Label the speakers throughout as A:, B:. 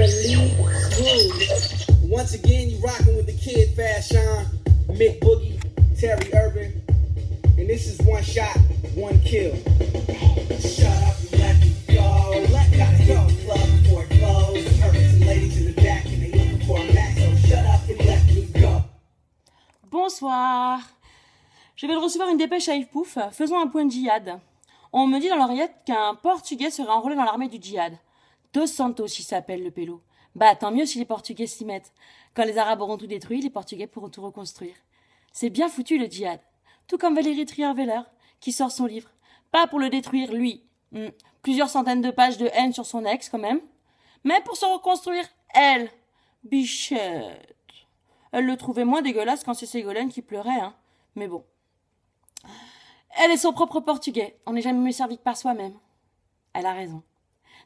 A: believe you. Once again, you rocking with the kid Fashion, Mick Boogie, Terry Urban, and this is one shot, one kill. Shut up and let me go. Gotta hit the club before it closes. Heard some ladies in the back and they looking for a match, so shut up and let me go.
B: Bonsoir. Je vais recevoir une dépêche à Yves Pouf. Faisons un point de djihad. On me dit dans l'oreillette qu'un Portugais serait enrôlé dans l'armée du djihad. Dos Santos, il s'appelle le pélo. Bah, tant mieux si les Portugais s'y mettent. Quand les Arabes auront tout détruit, les Portugais pourront tout reconstruire. C'est bien foutu, le djihad. Tout comme Valérie Trierweiler, qui sort son livre. Pas pour le détruire, lui. Plusieurs centaines de pages de haine sur son ex, quand même. Mais pour se reconstruire, elle. Bichette. Elle le trouvait moins dégueulasse quand c'est Ségolène qui pleurait, hein. Mais bon. Elle est son propre Portugais. On n'est jamais mieux servi que par soi-même. Elle a raison.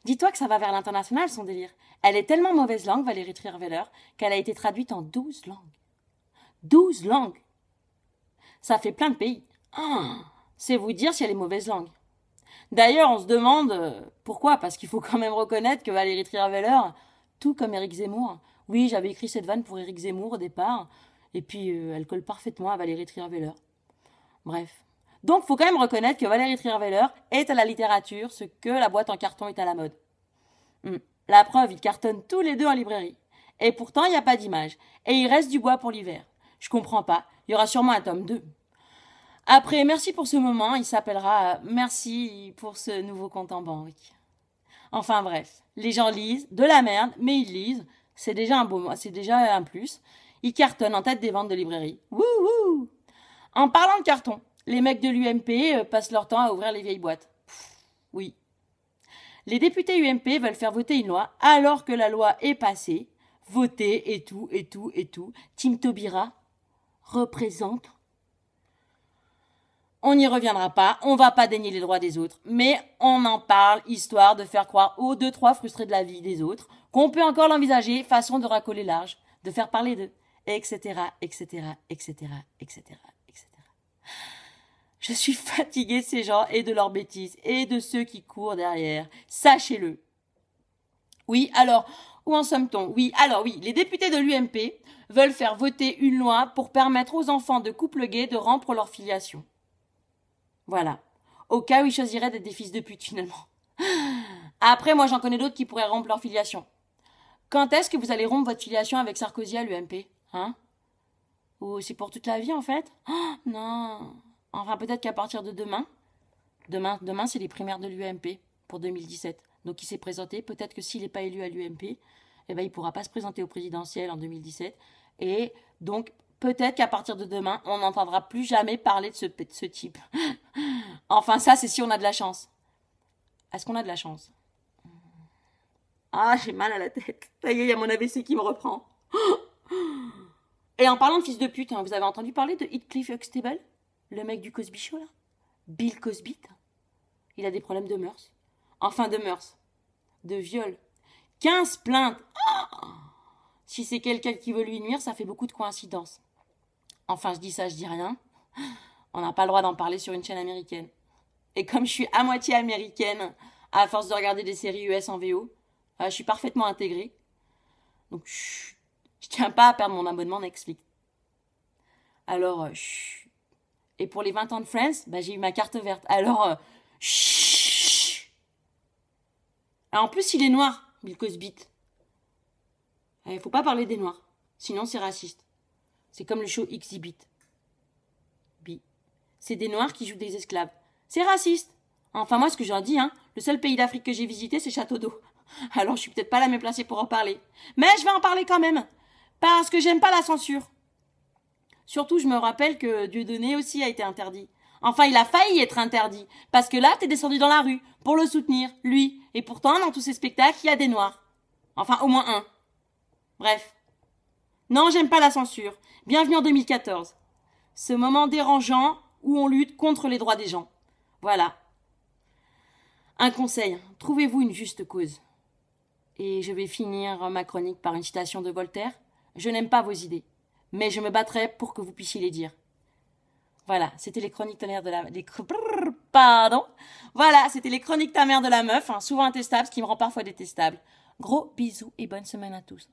B: Dis-toi que ça va vers l'international, son délire. Elle est tellement mauvaise langue, Valérie Trierweiler, qu'elle a été traduite en 12 langues. 12 langues. Ça fait plein de pays. C'est vous dire si elle est mauvaise langue. D'ailleurs, on se demande pourquoi, parce qu'il faut quand même reconnaître que Valérie Trierweiler, tout comme Éric Zemmour, oui, j'avais écrit cette vanne pour Éric Zemmour au départ, et puis elle colle parfaitement à Valérie Trierweiler. Bref. Donc, faut quand même reconnaître que Valérie Trierweiler est à la littérature ce que la boîte en carton est à la mode. La preuve, ils cartonnent tous les deux en librairie. Et pourtant, il n'y a pas d'image. Et il reste du bois pour l'hiver. Je comprends pas. Il y aura sûrement un tome 2. Après, merci pour ce moment, il s'appellera Merci pour ce nouveau compte en banque. Enfin bref, les gens lisent, de la merde, mais ils lisent. C'est déjà un plus. Ils cartonnent en tête des ventes de librairie. Wouhou! En parlant de carton, les mecs de l'UMP passent leur temps à ouvrir les vieilles boîtes. Oui. Les députés UMP veulent faire voter une loi alors que la loi est passée. Voter et tout. Tim Taubira représente. On n'y reviendra pas, on va pas dénier les droits des autres, mais on en parle histoire de faire croire aux 2-3 frustrés de la vie des autres qu'on peut encore l'envisager façon de racoler large, de faire parler d'eux, etc. Je suis fatiguée de ces gens et de leurs bêtises et de ceux qui courent derrière. Sachez-le. Oui, alors, où en sommes-t-on? Oui, les députés de l'UMP veulent faire voter une loi pour permettre aux enfants de couples gays de rompre leur filiation. Voilà. Au cas où ils choisiraient d'être des fils de pute, finalement. Après, moi, j'en connais d'autres qui pourraient rompre leur filiation. Quand est-ce que vous allez rompre votre filiation avec Sarkozy à l'UMP? Hein? Ou c'est pour toute la vie, en fait? Non. Enfin, peut-être qu'à partir de demain. Demain, c'est les primaires de l'UMP pour 2017. Donc, il s'est présenté. Peut-être que s'il n'est pas élu à l'UMP, eh ben, il ne pourra pas se présenter au présidentiel en 2017. Et donc, peut-être qu'à partir de demain, on n'entendra plus jamais parler de ce type. Enfin, ça, c'est si on a de la chance. Est-ce qu'on a de la chance? Ah, j'ai mal à la tête. Ça y est, il y a mon AVC qui me reprend. Et en parlant de fils de pute, vous avez entendu parler de Heathcliff Huxtable? Le mec du Cosby Show, là? Bill Cosby. Il a des problèmes de mœurs. Enfin, de mœurs. De viol. 15 plaintes. Si c'est quelqu'un qui veut lui nuire, ça fait beaucoup de coïncidences. Enfin, je dis ça, je dis rien. On n'a pas le droit d'en parler sur une chaîne américaine. Et comme je suis à moitié américaine, à force de regarder des séries US en VO, je suis parfaitement intégrée. Donc, je tiens pas à perdre mon abonnement Netflix. Alors, et pour les 20 ans de Friends, j'ai eu ma carte verte. Alors, Alors, en plus, il est noir, Bill Cosby. Il faut pas parler des noirs, sinon c'est raciste. C'est comme le show Exhibit. C'est des noirs qui jouent des esclaves. C'est raciste. Enfin, moi, ce que j'en dis, le seul pays d'Afrique que j'ai visité, c'est Château d'Eau. Alors, je suis peut-être pas la mieux placée pour en parler. Mais je vais en parler quand même. Parce que j'aime pas la censure. Surtout, je me rappelle que Dieudonné aussi a été interdit. Enfin, il a failli être interdit. Parce que là, t'es descendu dans la rue pour le soutenir, lui. Et pourtant, dans tous ces spectacles, il y a des noirs. Enfin, au moins un. Bref. Non, j'aime pas la censure. Bienvenue en 2014. Ce moment dérangeant où on lutte contre les droits des gens. Voilà. Un conseil, trouvez-vous une juste cause. Et je vais finir ma chronique par une citation de Voltaire. Je n'aime pas vos idées, mais je me battrai pour que vous puissiez les dire. Voilà, c'était les chroniques ta mère de la... Pardon. Voilà, c'était les chroniques ta mère de la meuf, souvent intestable, ce qui me rend parfois détestable. Gros bisous et bonne semaine à tous.